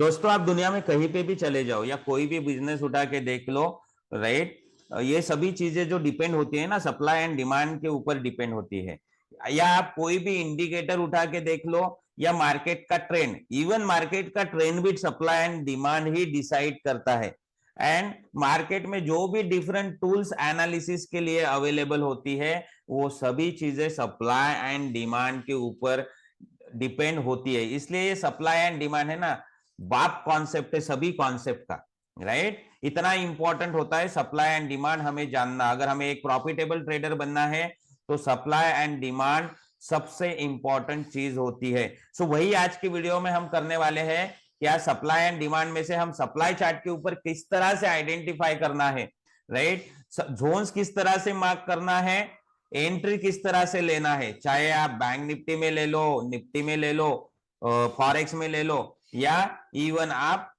दोस्तों आप दुनिया में कहीं पे भी चले जाओ या कोई भी बिजनेस उठा के देख लो, राइट। ये सभी चीजें जो डिपेंड होती है ना, सप्लाई एंड डिमांड के ऊपर डिपेंड होती है। या आप कोई भी इंडिकेटर उठा के देख लो या मार्केट का ट्रेंड, इवन मार्केट का ट्रेंड भी supply and demand he decide करता है। एंड मार्केट में जो भी डिफरेंट टूल्स एनालिसिस के लिए अवेलेबल होती है, वो सभी चीजें सप्लाई एंड डिमांड के ऊपर डिपेंड होती है। इसलिए ये सप्लाई एंड डिमांड है ना, बाप कॉन्सेप्ट है सभी कॉन्सेप्ट का, राइट। इतना इंपॉर्टेंट होता है सप्लाई एंड डिमांड हमें जानना। अगर हमें एक प्रॉफिटेबल ट्रेडर बनना है तो सप्लाई एंड डिमांड सबसे इंपॉर्टेंट चीज होती है। सो वही आज की वीडियो में हम करने वाले हैं। क्या सप्लाई एंड डिमांड में से हम सप्लाई चार्ट के ऊपर किस तरह से आइडेंटिफाई करना है, राइट। जोन्स किस तरह से मार्क करना है, एंट्री किस तरह से लेना है, चाहे आप बैंक निफ्टी में ले लो, निफ्टी में ले लो, फॉरेक्स में ले लो, या इवन आप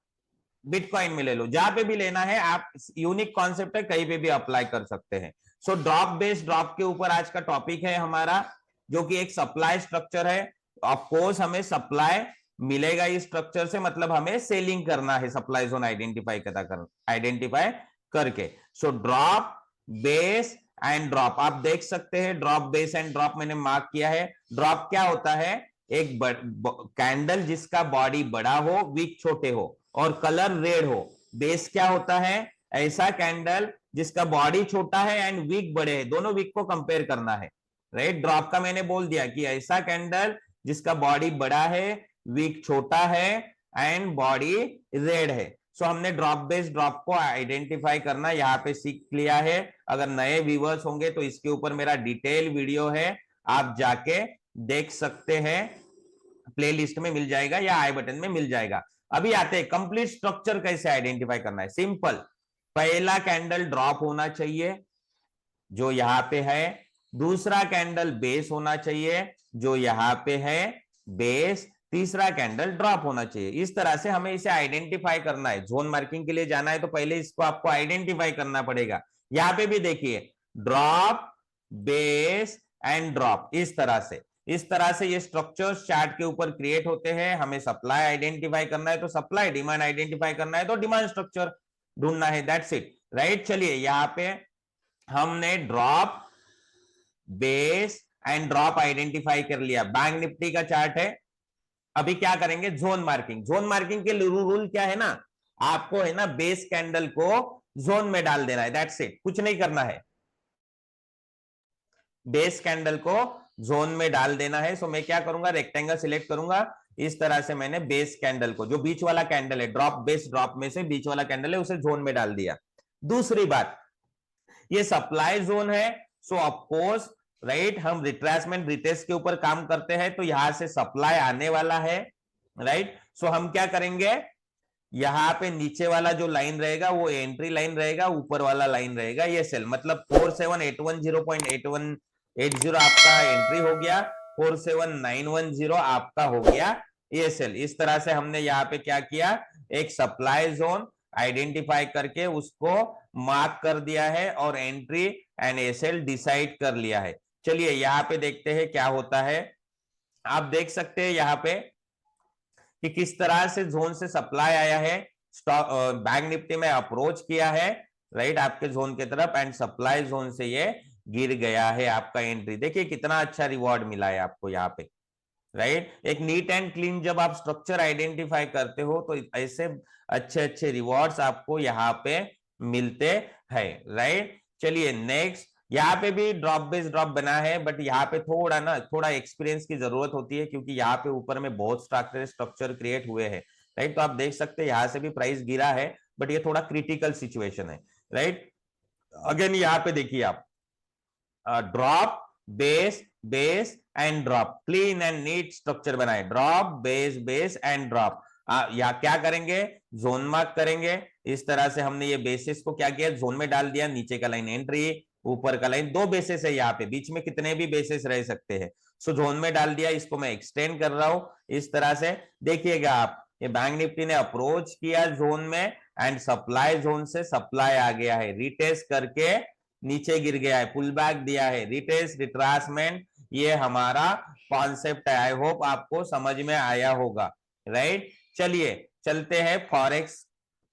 बिटकॉइन में ले लो, जहां पे भी लेना है आप, यूनिक कॉन्सेप्ट है, कहीं पे भी अप्लाई कर सकते हैं। सो ड्रॉप बेस्ड ड्रॉप के ऊपर आज का टॉपिक है हमारा, जो कि एक सप्लाई स्ट्रक्चर है। ऑफकोर्स हमें सप्लाई मिलेगा इस स्ट्रक्चर से, मतलब हमें सेलिंग करना है सप्लाई जोन आइडेंटिफाई करके। So drop, base and drop आप देख सकते हैं। ड्रॉप, बेस एंड ड्रॉप मैंने मार्क किया है। ड्रॉप क्या होता है? एक कैंडल जिसका बॉडी बड़ा हो, विक छोटे हो और कलर रेड हो। बेस क्या होता है? ऐसा कैंडल जिसका बॉडी छोटा है एंड विक बड़े है, दोनों विक को कंपेयर करना है, राइट। ड्रॉप का मैंने बोल दिया कि ऐसा कैंडल जिसका बॉडी बड़ा है, विक छोटा है एंड बॉडी रेड है। सो हमने ड्रॉप बेस्ड ड्रॉप को आइडेंटिफाई करना यहाँ पे सीख लिया है। अगर नए व्यूअर्स होंगे तो इसके ऊपर मेरा डिटेल वीडियो है, आप जाके देख सकते हैं, प्लेलिस्ट में मिल जाएगा या आई बटन में मिल जाएगा। अभी आते हैं कंप्लीट स्ट्रक्चर कैसे आइडेंटिफाई करना है। सिंपल, पहला कैंडल ड्रॉप होना चाहिए जो यहां पे है, दूसरा कैंडल बेस होना चाहिए जो यहां पे है, बेस, तीसरा कैंडल ड्रॉप होना चाहिए। इस तरह से हमें इसे आइडेंटिफाई करना है। जोन मार्किंग के लिए जाना है तो पहले इसको आपको आइडेंटिफाई करना पड़ेगा। यहां पे भी देखिए, ड्रॉप, बेस एंड ड्रॉप, इस तरह से ये स्ट्रक्चर्स चार्ट के ऊपर क्रिएट होते हैं। हमें सप्लाई आइडेंटिफाई करना है तो सप्लाई, डिमांड आइडेंटिफाई करना है तो डिमांड स्ट्रक्चर ढूंढना है, दैट्स इट, राइट। चलिए यहां पे हमने drop, base and drop identify कर लिया। बैंक निफ्टी का चार्ट है। अभी क्या करेंगे? Zone marking. जोन मार्किंग के रूल क्या है ना, आपको है ना बेस कैंडल को जोन में डाल देना है, दैट्स इट, कुछ नहीं करना है। बेस कैंडल को जोन में डाल देना है। सो मैं क्या करूंगा, रेक्टेंगल सिलेक्ट करूंगा। इस तरह से मैंने बेस कैंडल को, जो बीच वाला कैंडल है, ड्रॉप बेस ड्रॉप में से बीच वाला कैंडल है, उसे जोन में डाल दिया। दूसरी बात, ये सप्लाई जोन है। सो ऑफकोर्स, राइट, हम रिट्रेसमेंट रिटेस्ट के ऊपर काम करते हैं तो यहां से सप्लाई आने वाला है, राइट। सो हम क्या करेंगे, यहां पे नीचे वाला जो लाइन रहेगा वो एंट्री लाइन रहेगा, ऊपर वाला लाइन रहेगा ये सेल, मतलब 47810880 आपका एंट्री हो गया, 47910 आपका हो गया ये सेल। इस तरह से हमने यहाँ पे क्या किया, एक सप्लाई जोन आइडेंटिफाई करके उसको मार्क कर दिया है और एंट्री एंड एसएल डिसाइड कर लिया है। चलिए यहाँ पे देखते हैं क्या होता है। आप देख सकते हैं यहाँ पे कि किस तरह से जोन से सप्लाई आया है। स्टॉक, बैंक निफ्टी में अप्रोच किया है, राइट, आपके जोन की तरफ, एंड सप्लाई जोन से ये गिर गया है आपका एंट्री। देखिए कितना अच्छा रिवॉर्ड मिला है आपको यहाँ पे, राइट। एक नीट एंड क्लीन जब आप स्ट्रक्चर आइडेंटिफाई करते हो तो ऐसे अच्छे अच्छे रिवॉर्ड्स आपको यहाँ पे मिलते हैं, राइट। चलिए नेक्स्ट, यहाँ पे भी ड्रॉप बेस ड्रॉप बना है, बट यहाँ पे थोड़ा एक्सपीरियंस की जरूरत होती है क्योंकि यहाँ पे ऊपर में बहुत स्ट्रक्चर क्रिएट हुए हैं, राइट। तो आप देख सकते हैं यहाँ से भी प्राइस गिरा है, बट ये थोड़ा क्रिटिकल सिचुएशन है, राइट। अगेन यहाँ पे देखिए आप, drop, base, base and drop, clean and neat structure बनाए। Drop, base, base and drop. या क्या करेंगे, जोन मार्क करेंगे। इस तरह से हमने ये बेसिस को क्या किया, जोन में डाल दिया। नीचे का लाइन एंट्री, ऊपर का लाइन, दो बेसिस है यहाँ पे, बीच में कितने भी बेसिस रह सकते हैं। सो जोन में डाल दिया, इसको मैं एक्सटेंड कर रहा हूं इस तरह से। देखिएगा आप, ये बैंक निफ्टी ने अप्रोच किया जोन में एंड सप्लाई जोन से सप्लाई आ गया है, रिटेस्ट करके नीचे गिर गया है, पुल बैक दिया है, रिटेस्ट, रिट्रासमेंट, ये हमारा कॉन्सेप्ट है। आई होप आपको समझ में आया होगा, राइट। चलिए चलते हैं फॉरेक्स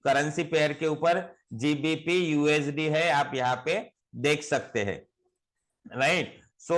करेंसी पेयर के ऊपर। जीबीपी यूएसडी है, आप यहाँ पे देख सकते हैं, राइट। सो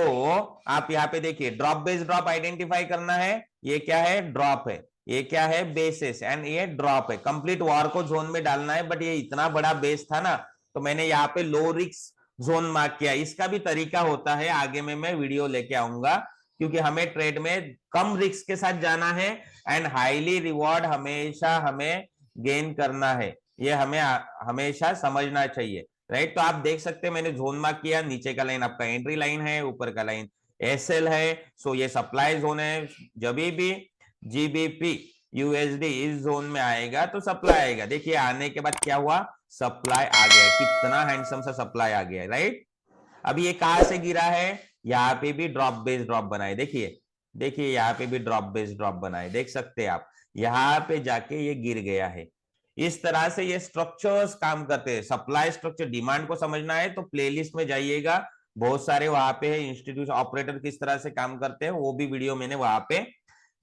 आप यहाँ पे देखिए ड्रॉप बेस ड्रॉप आइडेंटिफाई करना है। ये क्या है? ड्रॉप है। ये क्या है? बेसिस, एंड ये ड्रॉप है। कंप्लीट वार को जोन में डालना है, बट ये इतना बड़ा बेस था ना, तो मैंने यहाँ पे लो रिस्क जोन मार्क किया। इसका भी तरीका होता है, आगे में मैं वीडियो लेके आऊंगा, क्योंकि हमें ट्रेड में कम रिस्क के साथ जाना है एंड हाईली रिवॉर्ड हमेशा हमें गेन करना है। ये हमें हमेशा समझना चाहिए, राइट। तो आप देख सकते हैं मैंने जोन मार्क किया। नीचे का लाइन आपका एंट्री लाइन है, ऊपर का लाइन एसएल है। सो ये सप्लाई जोन है। जब भी जीबीपी यूएसडी इस जोन में आएगा तो सप्लाई आएगा। देखिए आने के बाद क्या हुआ? सप्लाई आ गया। कितना हैंडसम सा सप्लाई आ गया, राइट। अब ये कहां से गिरा है? यहाँ पे भी ड्रॉप बेस ड्रॉप बनाए। देखिए देखिए यहाँ पे भी ड्रॉप बेस ड्रॉप बनाए, देख सकते हैं आप। यहाँ पे जाके ये गिर गया है। इस तरह से ये स्ट्रक्चर्स काम करते हैं। सप्लाई स्ट्रक्चर, डिमांड को समझना है तो प्लेलिस्ट में जाइएगा, बहुत सारे वहां पे है इंस्टीट्यूट ऑपरेटर किस तरह से काम करते हैं, वो भी वीडियो मैंने वहां पे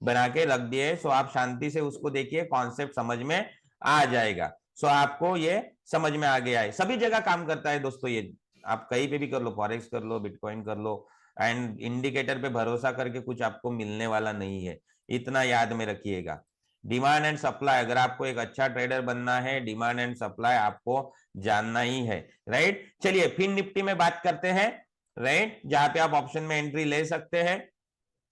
बना के रख दिए है। सो आप शांति से उसको देखिए, कॉन्सेप्ट समझ में आ जाएगा। सो आपको ये समझ में आ गया है, सभी जगह काम करता है दोस्तों। ये आप कहीं पे भी कर लो, फॉरेक्स कर लो, बिटकॉइन कर लो, एंड इंडिकेटर पे भरोसा करके कुछ आपको मिलने वाला नहीं है, इतना याद में रखिएगा। डिमांड एंड सप्लाई, अगर आपको एक अच्छा ट्रेडर बनना है, डिमांड एंड सप्लाई आपको जानना ही है, राइट। चलिए फिर निफ्टी में बात करते हैं, राइट, जहां पे आप ऑप्शन में एंट्री ले सकते हैं।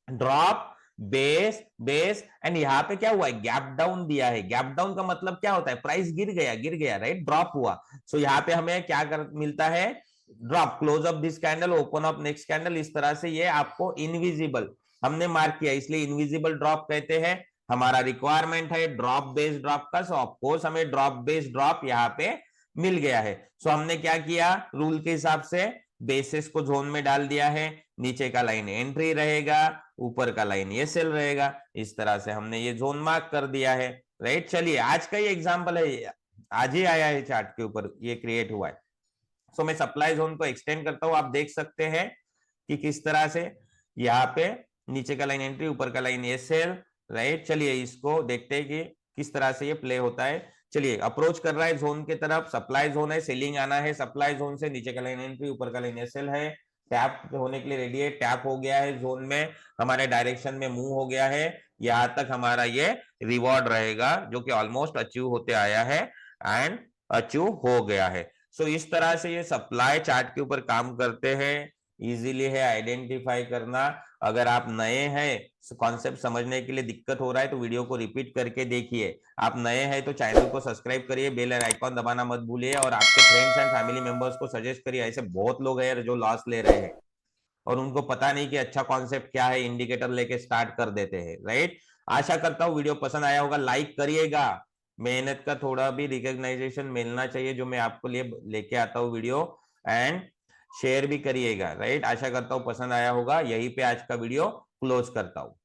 ड्रॉप बेस बेस एंड यहाँ पे क्या हुआ है? गैप डाउन दिया है। गैप डाउन का मतलब क्या होता है? प्राइस गिर गया, राइट, ड्रॉप हुआ। सो यहाँ पे हमें क्या मिलता है? Drop. Close up this candle, open up next candle, इस तरह से ये आपको इनविजिबल हमने मार्क किया, इसलिए इनविजिबल ड्रॉप कहते हैं। हमारा रिक्वायरमेंट है ड्रॉप बेस ड्रॉप का। सो ऑफकोर्स हमें ड्रॉप बेस ड्रॉप यहाँ पे मिल गया है। सो हमने क्या किया? रूल के हिसाब से बेसिस को जोन में डाल दिया है। नीचे का लाइन एंट्री रहेगा, ऊपर का लाइन ये सेल रहेगा। इस तरह से हमने ये जोन मार्क कर दिया है, राइट। चलिए आज का ये एग्जांपल है, आज ही आया है चार्ट के ऊपर, ये क्रिएट हुआ है। सो मैं सप्लाई जोन को एक्सटेंड करता हूं, आप देख सकते हैं कि किस तरह से यहाँ पे नीचे का लाइन एंट्री, ऊपर का लाइन ये सेल, राइट। चलिए इसको देखते हैं कि किस तरह से ये प्ले होता है। चलिए अप्रोच कर रहा है जोन की तरफ, सप्लाई जोन है, सेलिंग आना है सप्लाई जोन से। नीचे का लाइन एंट्री, ऊपर का लाइन एसएल है, टैप होने के लिए रेडी है, टैप हो गया है जोन में, हमारे डायरेक्शन में मूव हो गया है। यहां तक हमारा ये रिवॉर्ड रहेगा जो कि ऑलमोस्ट अचीव होते आया है एंड अचीव हो गया है। सो इस तरह से ये सप्लाई चार्ट के ऊपर काम करते हैं। इजीली है आइडेंटिफाई करना। अगर आप नए हैं, कॉन्सेप्ट समझने के लिए दिक्कत हो रहा है तो वीडियो को रिपीट करके देखिए। आप नए हैं तो चैनल को सब्सक्राइब करिए, बेल आइकॉन दबाना मत भूलिए, और आपके फ्रेंड्स एंड फैमिली मेंबर्स को सजेस्ट करिए। ऐसे बहुत लोग हैं जो लॉस ले रहे हैं और उनको पता नहीं कि अच्छा कॉन्सेप्ट क्या है, इंडिकेटर लेके स्टार्ट कर देते हैं, राइट। आशा करता हूँ वीडियो पसंद आया होगा, लाइक करिएगा। मेहनत का थोड़ा भी रिकॉग्नाइजेशन मिलना चाहिए जो मैं आपको लिए लेके आता हूँ वीडियो, एंड शेयर भी करिएगा, राइट। आशा करता हूँ पसंद आया होगा। यहीं पे आज का वीडियो क्लोज करता हूँ।